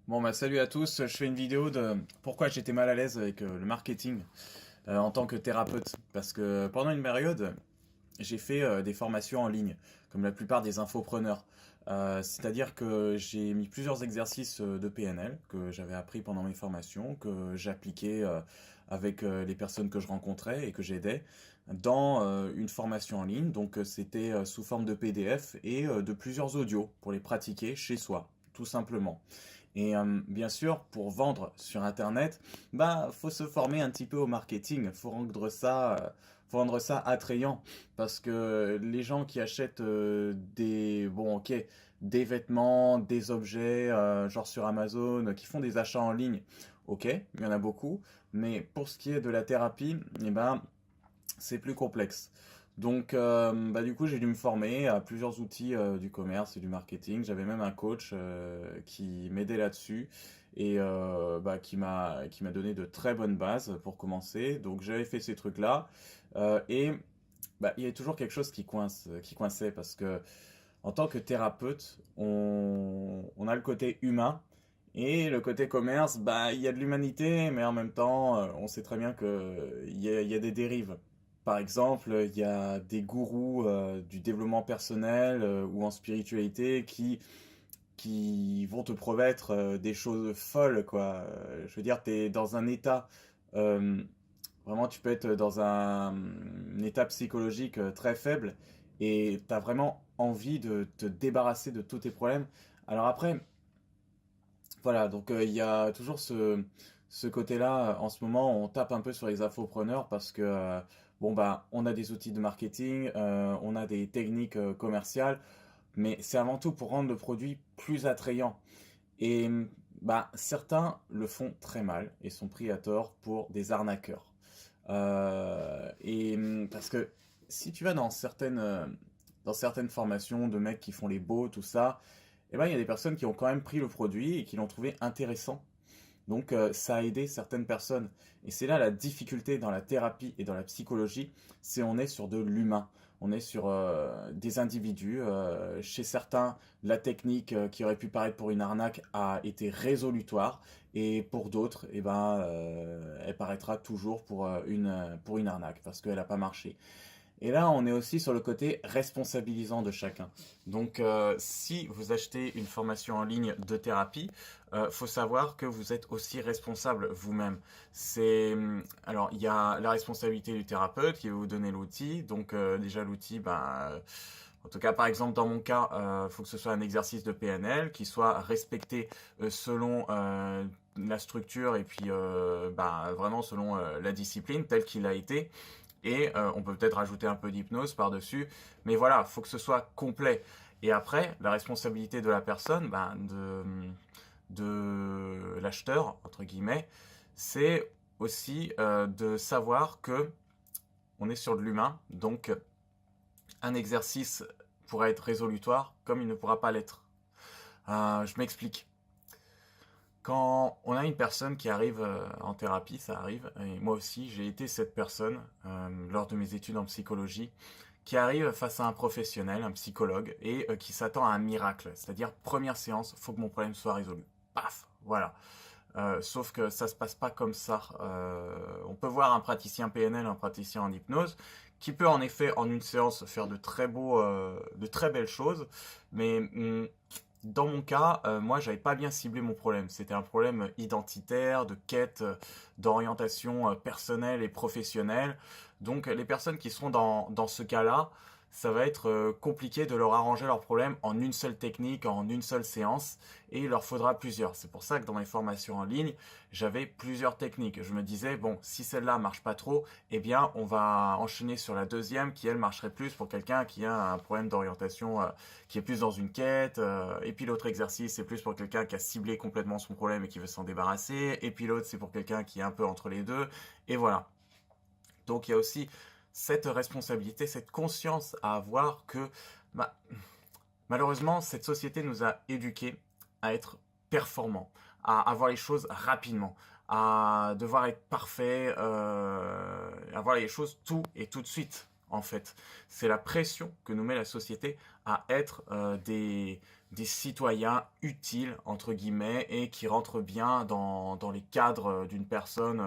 Bon bah salut à tous, je fais une vidéo de pourquoi j'étais mal à l'aise avec le marketing en tant que thérapeute. Parce que pendant une période, j'ai fait des formations en ligne, comme la plupart des infopreneurs. C'est-à-dire que j'ai mis plusieurs exercices de PNL que j'avais appris pendant mes formations, que j'appliquais avec les personnes que je rencontrais et que j'aidais dans une formation en ligne. Donc c'était sous forme de PDF et de plusieurs audios pour les pratiquer chez soi, tout simplement. Et bien sûr, pour vendre sur Internet, bah, faut se former un petit peu au marketing. Faut rendre ça attrayant. Parce que les gens qui achètent bon, ok, des vêtements, des objets, genre sur Amazon, qui font des achats en ligne, ok, il y en a beaucoup. Mais pour ce qui est de la thérapie, eh ben, c'est plus complexe. Donc, bah, du coup, j'ai dû me former à plusieurs outils du commerce et du marketing. J'avais même un coach qui m'aidait là-dessus et bah, qui m'a donné de très bonnes bases pour commencer. Donc, j'avais fait ces trucs-là et bah, il y avait toujours quelque chose qui coinçait parce que en tant que thérapeute, on a le côté humain. Et le côté commerce, bah, il y a de l'humanité, mais en même temps, on sait très bien il y a des dérives. Par exemple, il y a des gourous du développement personnel ou en spiritualité qui vont te promettre des choses folles, quoi. Je veux dire, tu es dans un état, euh, vraiment, tu peux être dans un état psychologique très faible et tu as vraiment envie de te débarrasser de tous tes problèmes. Alors après, voilà, donc il y a toujours ce côté-là. En ce moment, on tape un peu sur les infopreneurs parce que, bon, bah, on a des outils de marketing, on a des techniques commerciales, mais c'est avant tout pour rendre le produit plus attrayant. Et bah, certains le font très mal et sont pris à tort pour des arnaqueurs. Parce que si tu vas dans certaines formations de mecs qui font les beaux, tout ça, eh ben, il y a des personnes qui ont quand même pris le produit et qui l'ont trouvé intéressant. Donc ça a aidé certaines personnes. Et c'est là la difficulté dans la thérapie et dans la psychologie, c'est on est sur de l'humain. On est sur des individus. Chez certains, la technique qui aurait pu paraître pour une arnaque a été résolutoire. Et pour d'autres, eh ben, elle paraîtra toujours pour une arnaque parce qu'elle n'a pas marché. Et là, on est aussi sur le côté responsabilisant de chacun. Donc, si vous achetez une formation en ligne de thérapie, faut savoir que vous êtes aussi responsable vous-même. Alors, il y a la responsabilité du thérapeute qui va vous donner l'outil. Donc, déjà l'outil, en tout cas, par exemple, dans mon cas, faut que ce soit un exercice de PNL qui soit respecté selon la structure et puis vraiment selon la discipline telle qu'il a été. Et on peut peut-être rajouter un peu d'hypnose par-dessus. Mais voilà, il faut que ce soit complet. Et après, la responsabilité de la personne, de l'acheteur, entre guillemets, c'est aussi de savoir que on est sur de l'humain. Donc, un exercice pourra être résolutoire comme il ne pourra pas l'être. Je m'explique. Quand on a une personne qui arrive en thérapie, ça arrive, et moi aussi j'ai été cette personne lors de mes études en psychologie, qui arrive face à un professionnel, un psychologue, et qui s'attend à un miracle. C'est-à-dire, première séance, il faut que mon problème soit résolu. Paf, voilà. Sauf que ça se passe pas comme ça. On peut voir un praticien PNL, un praticien en hypnose, qui peut en effet en une séance faire de très belles choses, mais dans mon cas, moi, j'avais pas bien ciblé mon problème. C'était un problème identitaire, de quête, d'orientation personnelle et professionnelle. Donc, les personnes qui seront dans ce cas-là, ça va être compliqué de leur arranger leur problème en une seule technique, en une seule séance, et il leur faudra plusieurs. C'est pour ça que dans mes formations en ligne, j'avais plusieurs techniques. Je me disais, bon, si celle-là marche pas trop, eh bien, on va enchaîner sur la deuxième, qui elle marcherait plus pour quelqu'un qui a un problème d'orientation qui est plus dans une quête, et puis l'autre exercice c'est plus pour quelqu'un qui a ciblé complètement son problème et qui veut s'en débarrasser, et puis l'autre c'est pour quelqu'un qui est un peu entre les deux, et voilà. Donc il y a aussi cette responsabilité, cette conscience à avoir que bah, malheureusement cette société nous a éduqués à être performants, à avoir les choses rapidement, à devoir être parfait, à avoir les choses tout et tout de suite en fait. C'est la pression que nous met la société à être des citoyens utiles, entre guillemets, et qui rentrent bien dans les cadres d'une personne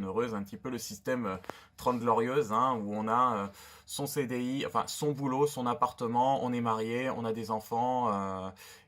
heureuse, un petit peu le système 30 glorieuses, hein, où on a son CDI, enfin son boulot, son appartement, on est marié, on a des enfants,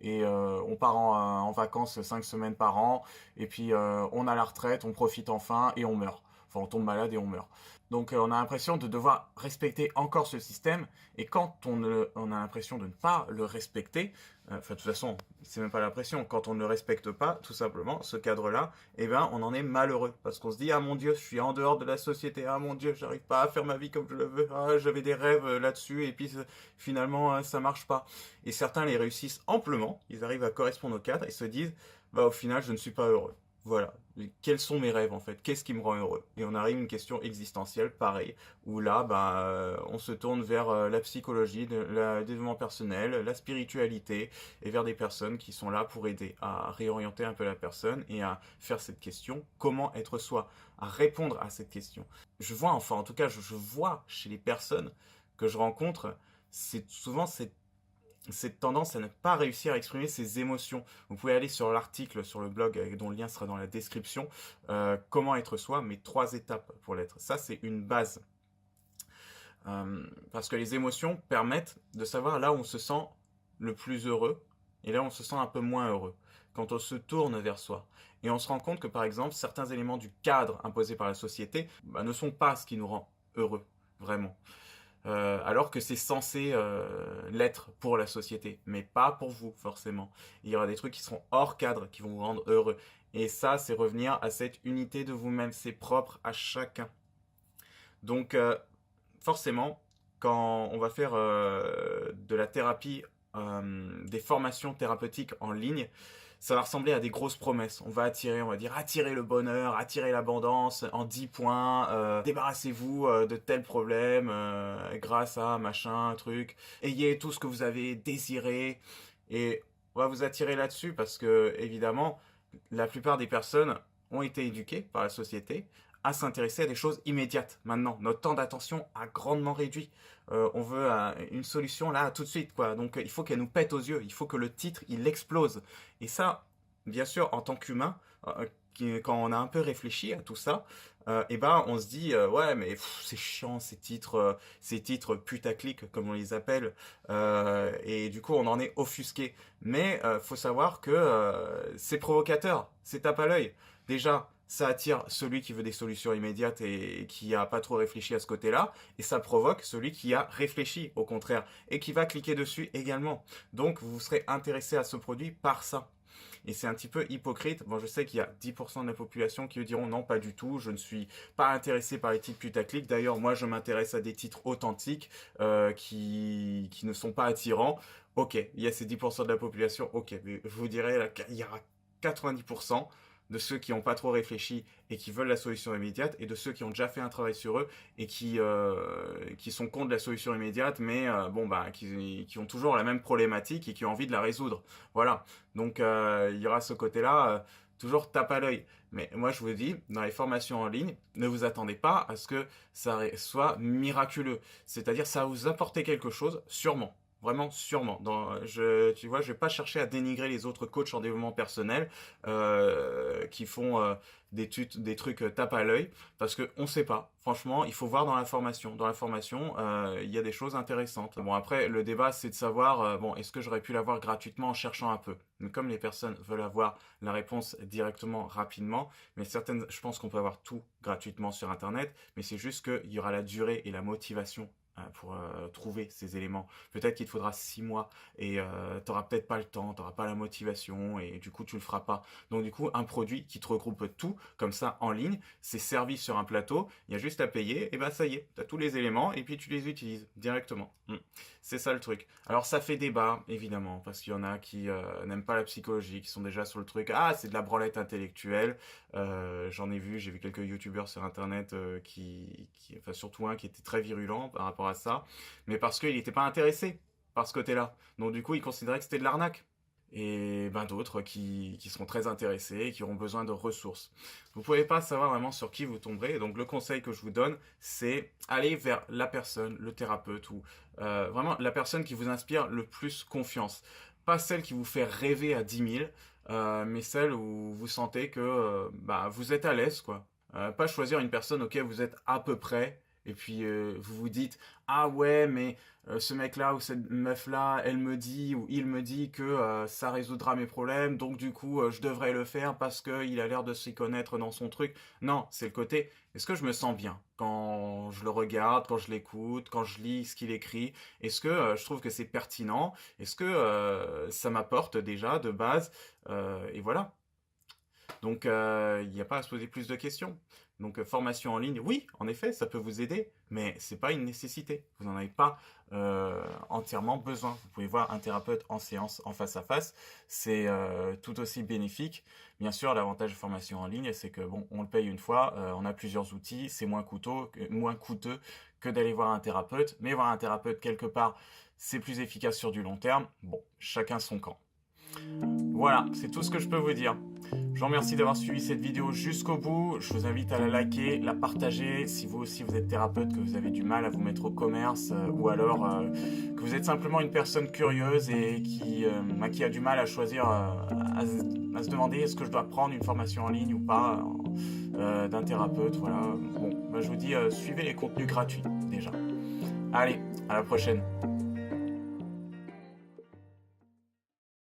on part en vacances 5 semaines par an, et puis on a la retraite, on profite enfin, et on meurt. Enfin, on tombe malade et on meurt. Donc on a l'impression de devoir respecter encore ce système, et quand on a l'impression de ne pas le respecter, enfin de toute façon, c'est même pas l'impression, quand on ne le respecte pas, tout simplement, ce cadre-là, eh ben on en est malheureux, parce qu'on se dit, ah mon Dieu, je suis en dehors de la société, ah mon Dieu, j'arrive pas à faire ma vie comme je le veux, ah j'avais des rêves là-dessus, et puis finalement ça marche pas. Et certains les réussissent amplement, ils arrivent à correspondre au cadre, et se disent, bah au final je ne suis pas heureux. Voilà. Quels sont mes rêves en fait? Qu'est-ce qui me rend heureux? Et on arrive à une question existentielle, pareil, où là, on se tourne vers la psychologie, le développement personnel, la spiritualité, et vers des personnes qui sont là pour aider à réorienter un peu la personne et à faire cette question, comment être soi, à répondre à cette question. Je vois, enfin en tout cas, je vois chez les personnes que je rencontre, c'est souvent cette tendance à ne pas réussir à exprimer ses émotions. Vous pouvez aller sur l'article sur le blog dont le lien sera dans la description. Comment être soi, mais 3 étapes pour l'être. Ça, c'est une base. Parce que les émotions permettent de savoir là où on se sent le plus heureux et là où on se sent un peu moins heureux. Quand on se tourne vers soi. Et on se rend compte que, par exemple, certains éléments du cadre imposé par la société ne sont pas ce qui nous rend heureux, vraiment. Alors que c'est censé l'être pour la société, mais pas pour vous forcément. Il y aura des trucs qui seront hors cadre, qui vont vous rendre heureux. Et ça, c'est revenir à cette unité de vous-même, c'est propre à chacun. Donc forcément, quand on va faire de la thérapie, des formations thérapeutiques en ligne, ça va ressembler à des grosses promesses. On va dire attirer le bonheur, attirer l'abondance en 10 points, débarrassez-vous de tels problèmes grâce à machin, truc, ayez tout ce que vous avez désiré, et on va vous attirer là-dessus parce que, évidemment, la plupart des personnes ont été éduquées par la société à s'intéresser à des choses immédiates. Maintenant, notre temps d'attention a grandement réduit. On veut une solution là tout de suite, quoi. Donc il faut qu'elle nous pète aux yeux, il faut que le titre il explose. Et ça, bien sûr, en tant qu'humain, quand on a un peu réfléchi à tout ça, on se dit ouais mais c'est chiant ces titres putaclic comme on les appelle, et du coup on en est offusqué. Mais faut savoir que c'est provocateur, c'est tape à l'œil. Déjà, ça attire celui qui veut des solutions immédiates et qui a pas trop réfléchi à ce côté-là, et ça provoque celui qui a réfléchi, au contraire, et qui va cliquer dessus également. Donc vous serez intéressé à ce produit par ça. Et c'est un petit peu hypocrite. Bon, je sais qu'il y a 10% de la population qui diront non, pas du tout, je ne suis pas intéressé par les titres putaclic. D'ailleurs, moi, je m'intéresse à des titres authentiques qui ne sont pas attirants. Ok, il y a ces 10% de la population, ok, mais je vous dirais, il y aura 90% de ceux qui n'ont pas trop réfléchi et qui veulent la solution immédiate, et de ceux qui ont déjà fait un travail sur eux et qui sont contre la solution immédiate, mais qui ont toujours la même problématique et qui ont envie de la résoudre. Voilà. Donc il y aura ce côté-là, toujours tape à l'œil. Mais moi je vous dis, dans les formations en ligne, ne vous attendez pas à ce que ça soit miraculeux. C'est-à-dire ça va vous apporter quelque chose, sûrement. Vraiment, sûrement. Tu vois, je vais pas chercher à dénigrer les autres coachs en développement personnel qui font des trucs tape à l'œil, parce que on sait pas. Franchement, il faut voir dans la formation. Dans la formation, il y a des choses intéressantes. Bon, après, le débat, c'est de savoir, est-ce que j'aurais pu l'avoir gratuitement en cherchant un peu? Mais comme les personnes veulent avoir la réponse directement, rapidement, mais je pense qu'on peut avoir tout gratuitement sur Internet, mais c'est juste qu'il y aura la durée et la motivation pour trouver ces éléments. Peut-être qu'il te faudra 6 mois et t'auras peut-être pas le temps, t'auras pas la motivation et du coup tu le feras pas. Donc du coup un produit qui te regroupe tout comme ça en ligne, c'est servi sur un plateau, il y a juste à payer, et ça y est, t'as tous les éléments et puis tu les utilises directement. C'est ça le truc. Alors ça fait débat évidemment parce qu'il y en a qui n'aiment pas la psychologie, qui sont déjà sur le truc, ah c'est de la branlette intellectuelle. J'ai vu quelques youtubeurs sur internet enfin surtout un qui était très virulent par rapport à ça, mais parce qu'il n'était pas intéressé par ce côté-là. Donc du coup, il considérait que c'était de l'arnaque. Et d'autres qui seront très intéressés et qui auront besoin de ressources. Vous ne pouvez pas savoir vraiment sur qui vous tomberez. Donc le conseil que je vous donne, c'est aller vers la personne, le thérapeute, ou vraiment la personne qui vous inspire le plus confiance. pas celle qui vous fait rêver à 10 000, mais celle où vous sentez que bah, vous êtes à l'aise, quoi. Pas choisir une personne auquel vous êtes à peu près, et puis vous vous dites, ah ouais, mais ce mec-là ou cette meuf-là, elle me dit ou il me dit que ça résoudra mes problèmes, donc du coup je devrais le faire parce qu'il a l'air de s'y connaître dans son truc. Non, c'est le côté, est-ce que je me sens bien quand je le regarde, quand je l'écoute, quand je lis ce qu'il écrit? Est-ce que je trouve que c'est pertinent? Est-ce que ça m'apporte déjà de base? Et voilà. Donc, il n'y a pas à se poser plus de questions. Donc, formation en ligne, oui, en effet, ça peut vous aider, mais c'est pas une nécessité. Vous n'en avez pas entièrement besoin. Vous pouvez voir un thérapeute en séance, en face à face. C'est tout aussi bénéfique. Bien sûr, l'avantage de formation en ligne, c'est que bon, on le paye une fois, on a plusieurs outils, c'est moins coûteux que d'aller voir un thérapeute. Mais voir un thérapeute quelque part, c'est plus efficace sur du long terme. Bon, chacun son camp. Voilà, c'est tout ce que je peux vous dire. Je vous remercie d'avoir suivi cette vidéo jusqu'au bout. Je vous invite à la liker, la partager. Si vous aussi vous êtes thérapeute, que vous avez du mal à vous mettre au commerce, ou alors que vous êtes simplement une personne curieuse et qui a du mal à choisir, à se demander est-ce que je dois prendre une formation en ligne ou pas d'un thérapeute. Voilà. Bon, bah, je vous dis suivez les contenus gratuits déjà. Allez, à la prochaine.